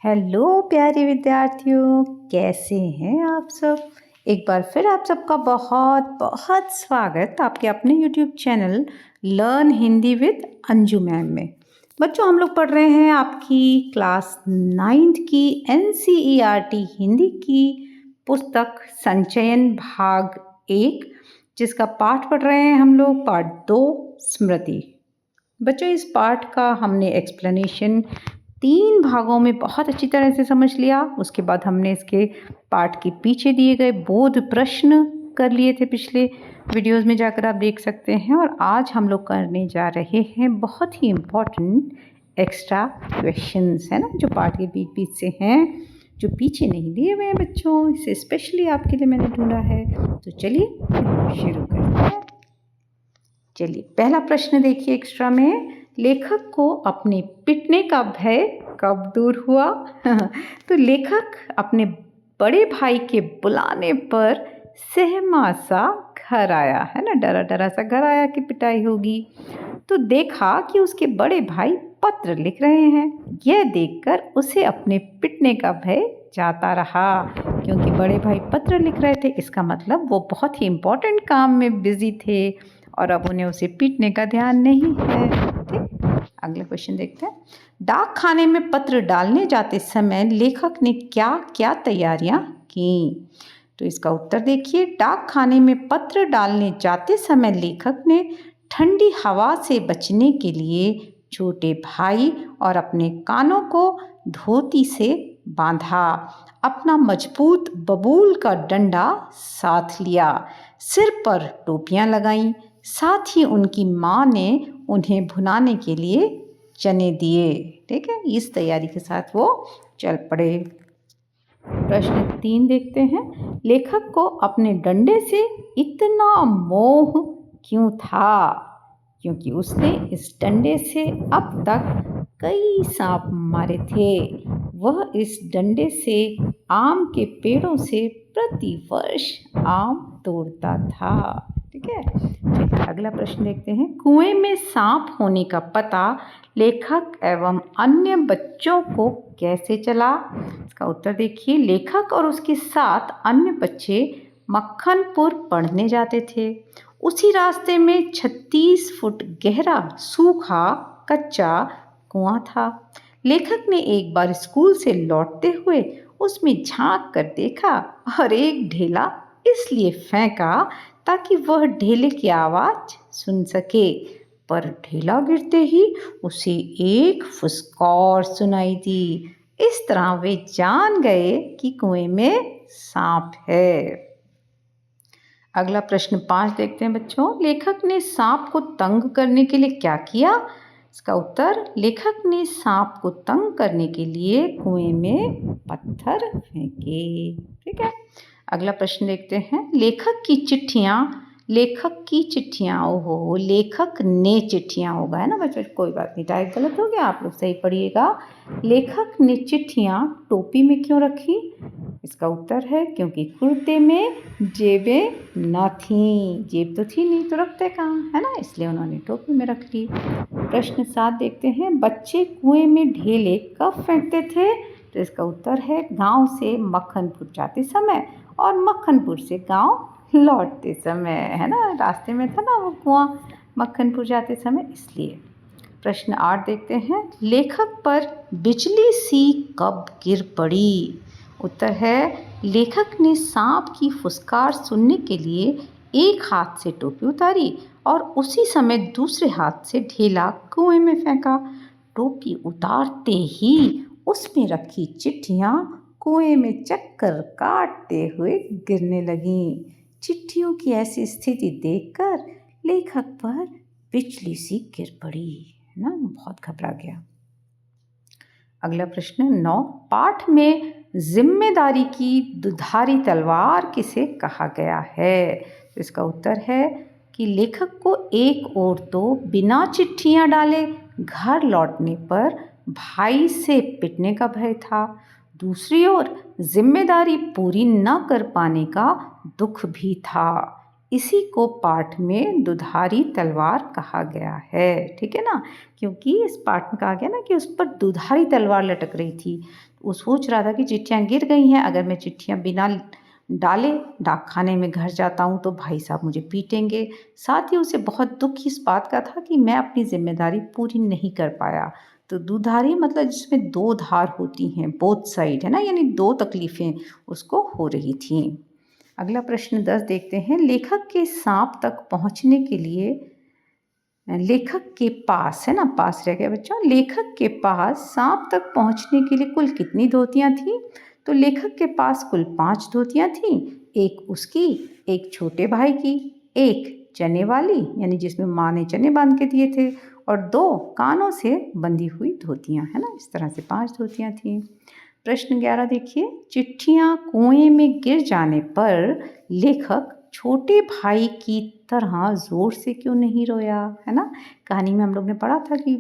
Hello प्यारे विद्यार्थियों, कैसे हैं आप सब। एक बार फिर आप सबका बहुत बहुत स्वागत आपके अपने YouTube channel learn Hindi with Anju ma'am में। बच्चों, हम लोग पढ़ रहे हैं आपकी क्लास 9th की NCERT हिंदी की पुस्तक संचयन भाग 1, जिसका पाठ पढ़ रहे हैं हम लोग पाठ 2 स्मृति। बच्चों, इस पाठ का हमने एक्सप्लेनेशन 3 भागों में बहुत अच्छी तरह से समझ लिया। उसके बाद हमने इसके पाठ के पीछे दिए गए बोध प्रश्न कर लिए थे, पिछले वीडियोस में जाकर आप देख सकते हैं। और आज हम लोग करने जा रहे हैं बहुत ही इम्पॉर्टेंट एक्स्ट्रा क्वेश्चंस, है ना, जो पाठ के बीच बीच से हैं, जो पीछे नहीं दिए हुए हैं बच्चों। इसे स्पेशली आपके लिए मैंने ढूंढा है। तो चलिए शुरू करते हैं। चलिए, पहला प्रश्न देखिए एक्स्ट्रा में, लेखक को अपने पिटने का भय कब दूर हुआ? तो लेखक अपने बड़े भाई के बुलाने पर सहमा सा घर आया, है ना, डरा डरा सा घर आया कि पिटाई होगी। तो देखा कि उसके बड़े भाई पत्र लिख रहे हैं। यह देखकर उसे अपने पिटने का भय जाता रहा, क्योंकि बड़े भाई पत्र लिख रहे थे। इसका मतलब वो बहुत ही इम्पोर्टेंट काम में बिजी थे और अब उन्हें उसे पीटने का ध्यान नहीं है। ठीक, अगला क्वेश्चन देखते हैं। डाक खाने में पत्र डालने जाते समय लेखक ने क्या क्या तैयारियां की? तो इसका उत्तर देखिए। डाक खाने में पत्र डालने जाते समय लेखक ने ठंडी हवा से बचने के लिए छोटे भाई और अपने कानों को धोती से बांधा, अपना मजबूत बबूल का डंडा साथ लिया, सिर पर टोपियां लगाईं, साथ ही उनकी माँ ने उन्हें भुनाने के लिए चने दिए। ठीक है, इस तैयारी के साथ वो चल पड़े। प्रश्न 3 देखते हैं। लेखक को अपने डंडे से इतना मोह क्यों था? क्योंकि उसने इस डंडे से अब तक कई सांप मारे थे। वह इस डंडे से आम के पेड़ों से प्रति वर्ष आम तोड़ता था। ठीक है, चलिए अगला प्रश्न देखते हैं। कुएं में सांप होने का पता लेखक एवं अन्य बच्चों को कैसे चला? इसका उत्तर देखिए। लेखक और उसके साथ अन्य बच्चे मक्खनपुर पढ़ने जाते थे। उसी रास्ते में 36 फुट गहरा सूखा कच्चा कुआं था। लेखक ने एक बार स्कूल से लौटते हुए उसमें झांक कर देखा और एक ढेला इसलिए फेंका ताकि वह ढेले की आवाज सुन सके, पर ढेला गिरते ही उसे एक फुसकार सुनाई दी। इस तरह वे जान गए कि कुएं में सांप है। अगला प्रश्न 5 देखते हैं बच्चों। लेखक ने सांप को तंग करने के लिए क्या किया? इसका उत्तर। लेखक ने सांप को तंग करने के लिए कुएं में पत्थर फेंके। ठीक है, अगला प्रश्न देखते हैं। लेखक की चिट्ठियाँ, ओहो, लेखक ने चिट्ठियाँ होगा, है ना बच्चों, कोई बात नहीं, टाइप गलत हो गया, आप लोग सही पढ़िएगा। लेखक ने चिट्ठियाँ टोपी में क्यों रखी? इसका उत्तर है क्योंकि कुर्ते में जेबें न थीं। जेब तो थी नहीं तो रखते कहाँ, है ना, इसलिए उन्होंने टोपी में रख ली। प्रश्न 7 देखते हैं। बच्चे कुएं में ढेले कब फेंकते थे? तो इसका उत्तर है गांव से मक्खनपुर जाते समय और मक्खनपुर से गांव लौटते समय, है ना, रास्ते में था ना वो कुआं मक्खनपुर जाते समय, इसलिए। प्रश्न 8 देखते हैं। लेखक पर बिजली सी कब गिर पड़ी? उत्तर है लेखक ने सांप की फुसकार सुनने के लिए एक हाथ से टोपी उतारी और उसी समय दूसरे हाथ से ढेला कुएं में फेंका। टोपी उतारते ही उसमें रखी चिट्ठियाँ कुएं में चक्कर काटते हुए गिरने लगीं। चिट्ठियों की ऐसी स्थिति देखकर लेखक पर बिजली सी गिर पड़ी, है ना, बहुत घबरा गया। अगला प्रश्न 9। पाठ में जिम्मेदारी की दुधारी तलवार किसे कहा गया है? तो इसका उत्तर है कि लेखक को एक ओर तो बिना चिट्ठियाँ डाले घर लौटने पर भाई से पिटने का भय था, दूसरी ओर जिम्मेदारी पूरी न कर पाने का दुख भी था। इसी को पाठ में दुधारी तलवार कहा गया है, ठीक है ना। क्योंकि इस पाठ में कहा गया ना कि उस पर दुधारी तलवार लटक रही थी। वो सोच रहा था कि चिट्ठियाँ गिर गई हैं, अगर मैं चिट्ठियाँ बिना डाले डाक खाने में घर जाता हूँ तो भाई साहब मुझे पीटेंगे। साथ ही उसे बहुत दुख इस बात का था कि मैं अपनी जिम्मेदारी पूरी नहीं कर पाया। तो दुधारी मतलब जिसमें दो धार होती हैं, बोथ साइड, है ना, यानी दो तकलीफ़ें उसको हो रही थीं। अगला प्रश्न 10 देखते हैं। लेखक के सांप तक पहुंचने के लिए लेखक के पास, है ना, पास रह गया बच्चों, लेखक के पास सांप तक पहुंचने के लिए कुल कितनी धोतियां थी? तो लेखक के पास कुल 5 धोतियां थी। एक उसकी, एक छोटे भाई की, एक चने वाली यानी जिसमें माँ ने चने बांध के दिए थे, और 2 कानों से बंधी हुई धोतियां, है ना। इस तरह से 5 धोतियां थी। प्रश्न 11 देखिए। चिट्ठियां कुएं में गिर जाने पर लेखक छोटे भाई की तरह जोर से क्यों नहीं रोया, है ना। कहानी में हम लोग ने पढ़ा था कि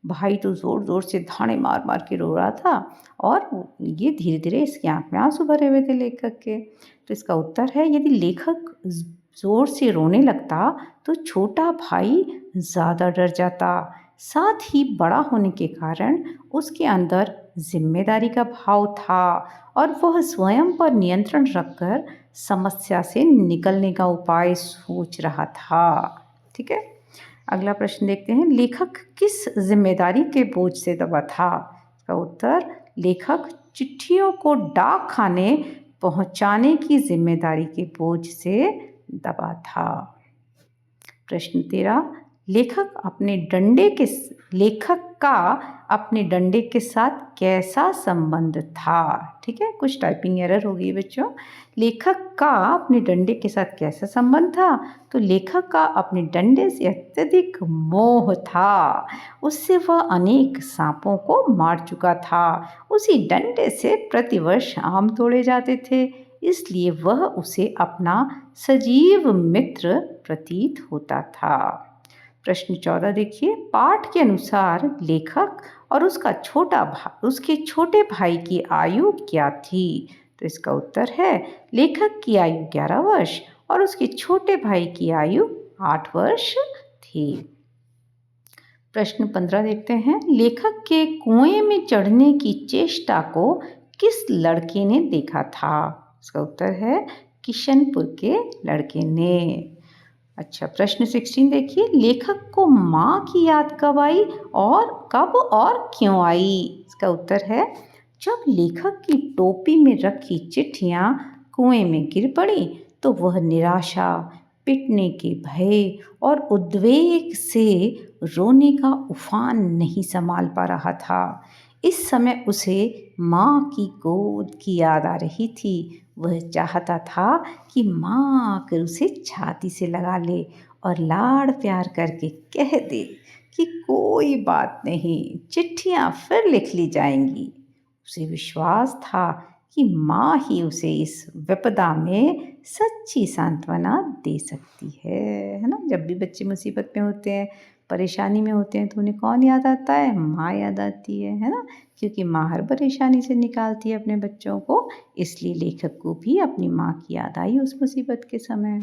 भाई तो जोर जोर से धाड़े मार मार के रो रहा था, और ये धीरे धीरे इसकी आंख में आंसू भरे हुए थे लेखक के। तो इसका उत्तर है, यदि लेखक जोर से रोने लगता तो छोटा भाई ज़्यादा डर जाता। साथ ही बड़ा होने के कारण उसके अंदर जिम्मेदारी का भाव था, और वह स्वयं पर नियंत्रण रखकर समस्या से निकलने का उपाय सोच रहा था। ठीक है। अगला प्रश्न देखते हैं। लेखक किस जिम्मेदारी के बोझ से दबा था? इसका उत्तर, लेखक चिट्ठियों को डाक खाने पहुंचाने की जिम्मेदारी के बोझ से दबा था। प्रश्न 13। लेखक का अपने डंडे के साथ कैसा संबंध था? ठीक है, कुछ टाइपिंग एरर हो गई बच्चों। लेखक का अपने डंडे के साथ कैसा संबंध था? तो लेखक का अपने डंडे से अत्यधिक मोह था। उससे वह अनेक सांपों को मार चुका था। उसी डंडे से प्रतिवर्ष आम तोड़े जाते थे, इसलिए वह उसे अपना सजीव मित्र प्रतीत होता था। प्रश्न 14 देखिए। पाठ के अनुसार लेखक और उसके छोटे भाई की आयु क्या थी? तो इसका उत्तर है, लेखक की आयु 11 वर्ष और उसके छोटे भाई की आयु 8 वर्ष थी। प्रश्न 15 देखते हैं। लेखक के कुएं में चढ़ने की चेष्टा को किस लड़के ने देखा था? इसका उत्तर है, किशनपुर के लड़के ने। अच्छा, प्रश्न 16 देखिए। लेखक को माँ की याद कब आई और कब और क्यों आई? इसका उत्तर है, जब लेखक की टोपी में रखी चिट्ठियाँ कुएं में गिर पड़ी तो वह निराशा, पिटने के भय और उद्वेग से रोने का उफान नहीं संभाल पा रहा था। इस समय उसे माँ की गोद की याद आ रही थी। वह चाहता था कि माँ आकर उसे छाती से लगा ले और लाड़ प्यार करके कह दे कि कोई बात नहीं, चिट्ठियाँ फिर लिख ली जाएंगी। उसे विश्वास था कि माँ ही उसे इस विपदा में सच्ची सांत्वना दे सकती है ना। जब भी बच्चे मुसीबत में होते हैं, परेशानी में होते हैं, तो उन्हें कौन याद आता है? माँ याद आती है ना। क्योंकि माँ हर परेशानी से निकालती है अपने बच्चों को, इसलिए लेखक को भी अपनी माँ की याद आई उस मुसीबत के समय।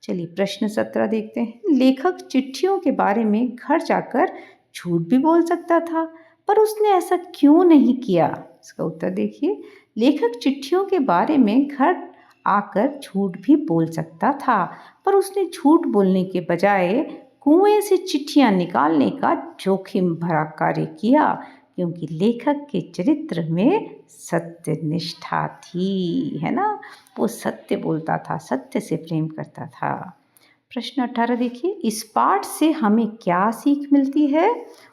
चलिए, प्रश्न 17 देखते हैं। लेखक चिट्ठियों के बारे में घर जाकर झूठ भी बोल सकता था, पर उसने ऐसा क्यों नहीं किया? इसका उत्तर देखिए। लेखक चिट्ठियों के बारे में घर आकर झूठ भी बोल सकता था, पर उसने झूठ बोलने के बजाय कुएं से चिट्ठियां निकालने का जोखिम भरा कार्य किया, क्योंकि लेखक के चरित्र में सत्य निष्ठा थी, है ना। वो सत्य बोलता था, सत्य से प्रेम करता था। प्रश्न 18 देखिए। इस पाठ से हमें क्या सीख मिलती है?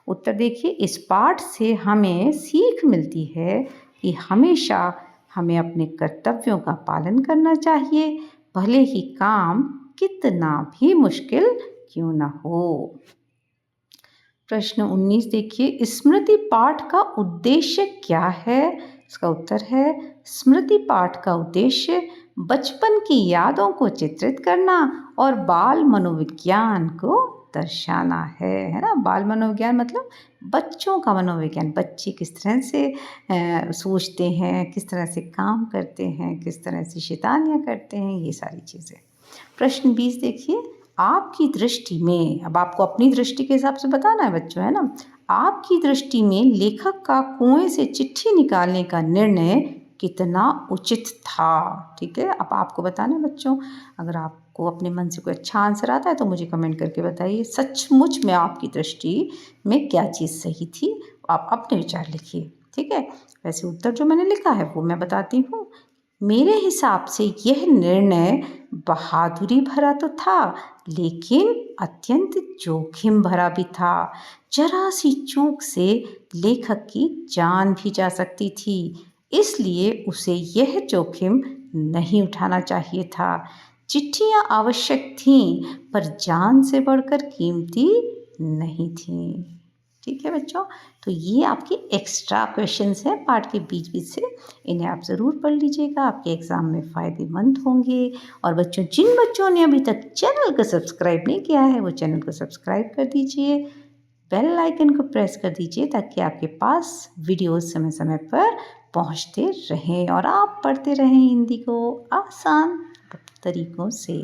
उत्तर देखिए। इस पाठ से हमें सीख मिलती है कि हमेशा हमें अपने कर्तव्यों का पालन करना चाहिए, भले ही काम कितना भी मुश्किल क्यों ना हो। प्रश्न 19 देखिए। स्मृति पाठ का उद्देश्य क्या है? इसका उत्तर है, स्मृति पाठ का उद्देश्य बचपन की यादों को चित्रित करना और बाल मनोविज्ञान को दर्शाना है ना। बाल मनोविज्ञान मतलब बच्चों का मनोविज्ञान, बच्चे किस तरह से सोचते हैं, किस तरह से काम करते हैं, किस तरह से शैतानियाँ करते हैं, ये सारी चीज़ें। प्रश्न 20 देखिए, आपकी दृष्टि में, अब आपको अपनी दृष्टि के हिसाब से बताना है बच्चों, है ना। आपकी दृष्टि में लेखक का कुएं से चिट्ठी निकालने का निर्णय कितना उचित था। ठीक है, अब आपको बताना है बच्चों। अगर आपको अपने मन से कोई अच्छा आंसर आता है तो मुझे कमेंट करके बताइए, सचमुच में आपकी दृष्टि में क्या चीज़ सही थी। आप अपने विचार लिखिए। ठीक है, वैसे उत्तर जो मैंने लिखा है वो मैं बताती हूँ। मेरे हिसाब से यह निर्णय बहादुरी भरा तो था, लेकिन अत्यंत जोखिम भरा भी था। जरा सी चूक से लेखक की जान भी जा सकती थी, इसलिए उसे यह जोखिम नहीं उठाना चाहिए था। चिट्ठियाँ आवश्यक थीं, पर जान से बढ़कर कीमती नहीं थीं। ठीक है बच्चों, तो ये आपके एक्स्ट्रा क्वेश्चंस हैं पार्ट के बीच बीच से, इन्हें आप ज़रूर पढ़ लीजिएगा, आपके एग्ज़ाम में फ़ायदेमंद होंगे। और बच्चों, जिन बच्चों ने अभी तक चैनल को सब्सक्राइब नहीं किया है वो चैनल को सब्सक्राइब कर दीजिए, बेल आइकन को प्रेस कर दीजिए, ताकि आपके पास वीडियोस समय समय पर पहुंचते रहें और आप पढ़ते रहें हिंदी को आसान तरीक़ों से।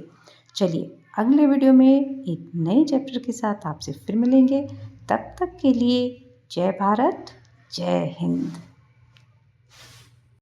चलिए, अगले वीडियो में एक नए चैप्टर के साथ आपसे फिर मिलेंगे। तब तक के लिए जय भारत, जय हिंद।